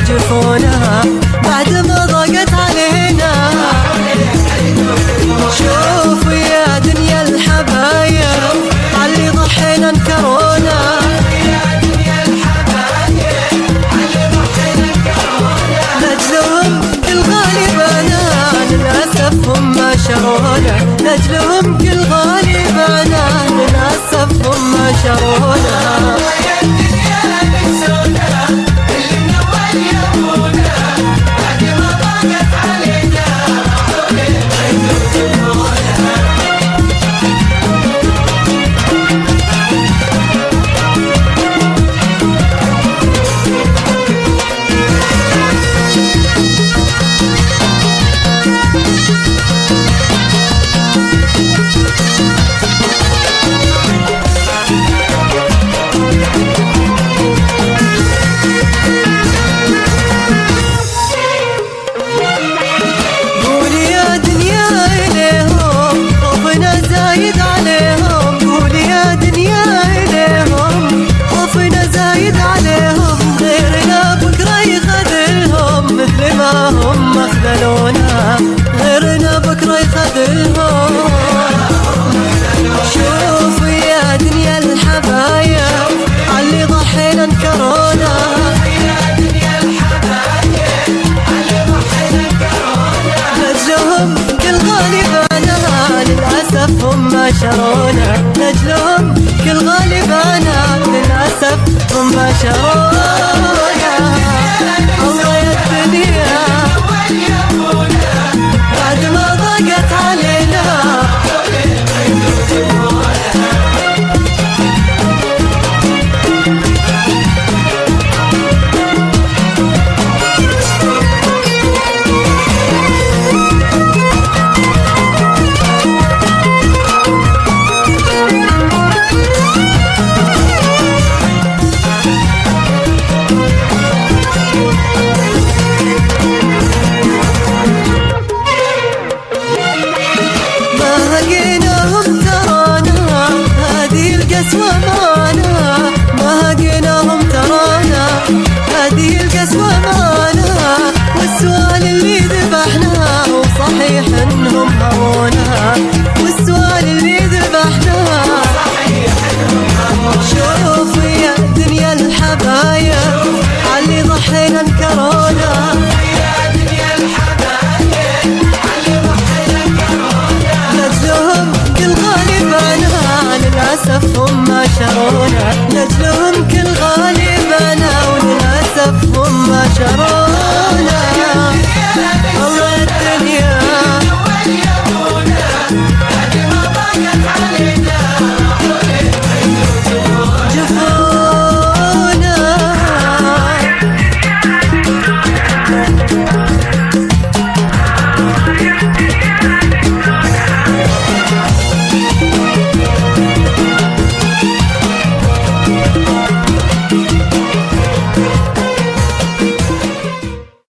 وجفونها بعد ما ضاقت علينا. شوفوا يا دنيا الحبايب عاللي ضحينا انكرونا. لاجلهم كل غالبنا للأسف هم ما شرونا. لاجلهم كل غالبنا للأسف هم ما شرونا. غيرنا بكرة يخذلهم. شوفوا يا دنيا الحبايب عاللي ضحينا انكرونا. لاجلهم كل غالبنا للأسف هم ما شرونا. لاجلهم كل غالبنا للأسف هم ما شرونا. الله يا الدنيا بعد ما ضاقت علينا. ما هقيناهم ترانا هذه القسوة معانا. والسؤال اللي ذبحناه وصحيح انهم هونا.